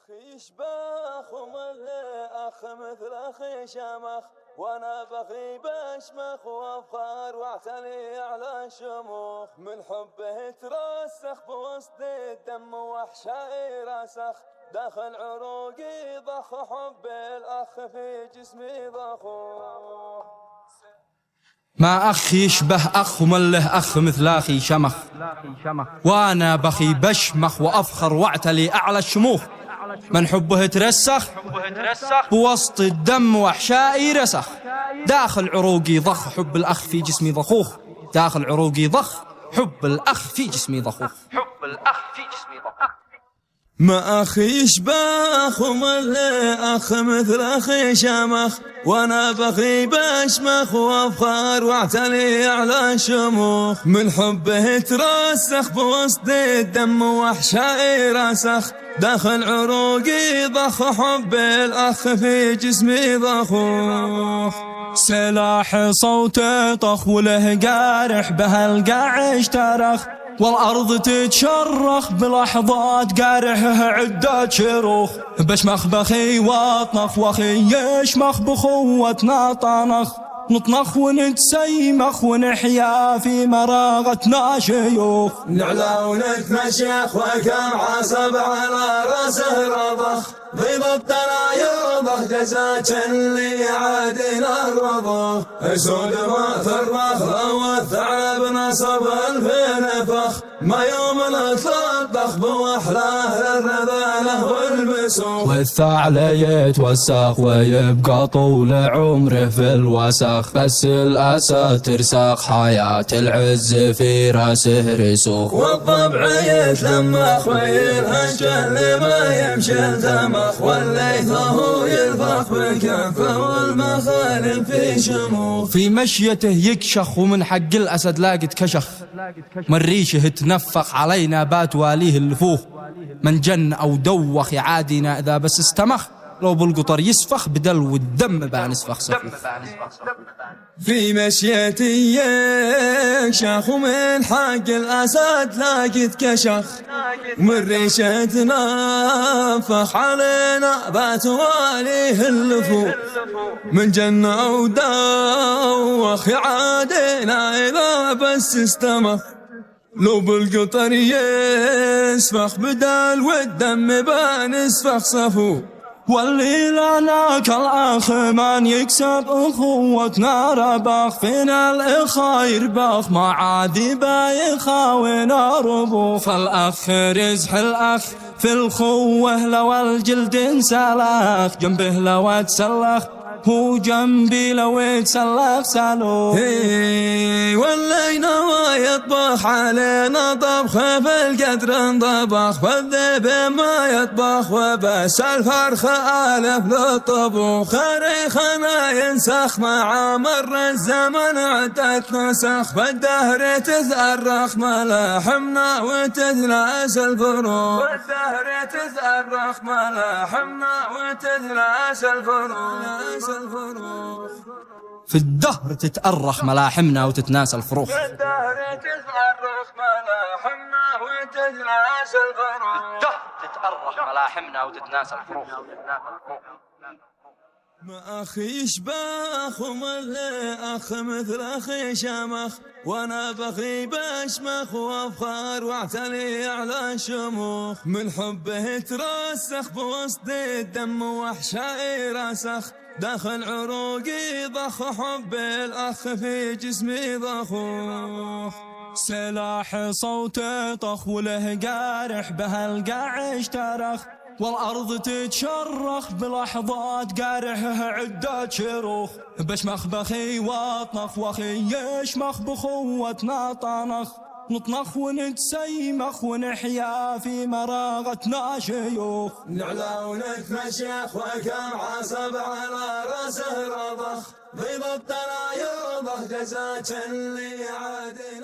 أخي يشبخ وملي أخ مثل أخي شمخ، وأنا بخي بشمخ وأفخر واعتلي على الشموخ. من حبه ترسخ بوسط الدم وحشائي رسخ، داخل عروقي ضخ حب الأخ في جسمي ضخوخ. ما أخ يشبه أخ ومن له أخ مثل أخي شمخ، وأنا بخي بشمخ وأفخر واعتلي أعلى الشموخ. من حبه ترسخ بوسط الدم وحشائي رسخ، داخل عروقي ضخ حب الأخ في جسمي ضخوخ. داخل عروقي ضخ حب الأخ في جسمي ضخوخ. ما أخي يشبخ وملي أخ مثل أخي شمخ، وأنا بخي بشمخ وأفخر واعتلي على الشموخ. من حبه ترسخ بوسط الدم وحشائي رسخ، داخل عروقي ضخ حب الأخ في جسمي ضخوخ. سلاح صوته طخ وله قارح بهالقاع اشترخ، والأرض تتشرخ بلحظات قارحه عدة شروخ. بشمخ بخي واطنخ وخي يشمخ بخوتنا طنخ، نطنخ ونتسيمخ ونحيا في مراغتنا شيوخ. نعلى ونتمشيخ وكم عصب على راسه رضخ، ضيب الطنا يرضخ جزاك اللي عادنا الرضخ. اسود ما فرخ والثعلب نصب الفنفخ، ما يوم نتلطخ بوحلاه للرذاله والبسوخ. والثعلب يتوسخ ويبقى طول عمره في الوسخ، بس الأسى ترسخ حياة العز في راسه رسوخ. والضبع يتلمخ ويلهج اللي ما يمشي التمخ، والليث هو يلفخ بالكف والمخالب في شموخ. في مشيته يكشخ ومن حق الأسد لاقت كشخ، من ريشه تنفخ علينا بات واليه اللفوخ. من جن أو دوخ يعادينا إذا بس استمخ، لو بالقطر يسفخ بدلو الدم بانسفخ صفوف. في مشيتي يكشخ ومن حق الأسد لاقت كشخ، ومن ريشه تنفخ علينا بات واليه اللفوف. من جنة ودوخ يعادينا إذا بس استمخ، لو بالقطر يسفخ بدل والدم بانسفخ صفوف. واللي لعناك الأخ من يكسب أخوتنا ربخ، فينا الإخا يربخ ما عادي بايخاونا ربوخ. فالأخ رزح الأخ في الخوة لو الجلد انسلخ، جنبه لو اتسلخ هو جنبي لو يتسلخ سلوخ. واللي نوى يطبخ علينا طبخ في القدر انطبخ، فالذئب ما يطبخ وبس الفرخ آلف للطبوخ. تاريخنا ينسخ مع مر الزمن عدت نسخ، فالدهر تتأرخ ملاحمنا وتتلاس الفروخ. والدهر تتأرخ ملاحمنا وتتلاس الفروخ. في الدهر تتأرخ ملاحمنا وتتناسى الفروخ. في الدهر تتأرخ ملاحمنا وتتناسى الفروخ. في الدهر تتأرخ ملاحمنا وتتناسى الفروخ. ما أخي يشبخ وملي أخ مثل أخي شمخ، وأنا بخي بشمخ وأفخر واعتلي على الشموخ. من حبه ترسخ بوسط الدم وحشائي رسخ، داخل عروقي ضخ حب الأخ في جسمي ضخوخ. سلاح صوته طخ وله قارح بهالقاع اشترخ، والأرض تتشرخ بلحظات قارحه عدة شروخ. بشمخ بخي واطنخ وخي يشمخ بخوتنا طنخ، نطنخ ونتسيمخ ونحيا في مراغتنا شيوخ. نعلى ونتمشيخ وكم عصب على راسه رضخ، ضيب الطنا يرضخ جزاك اللي عادي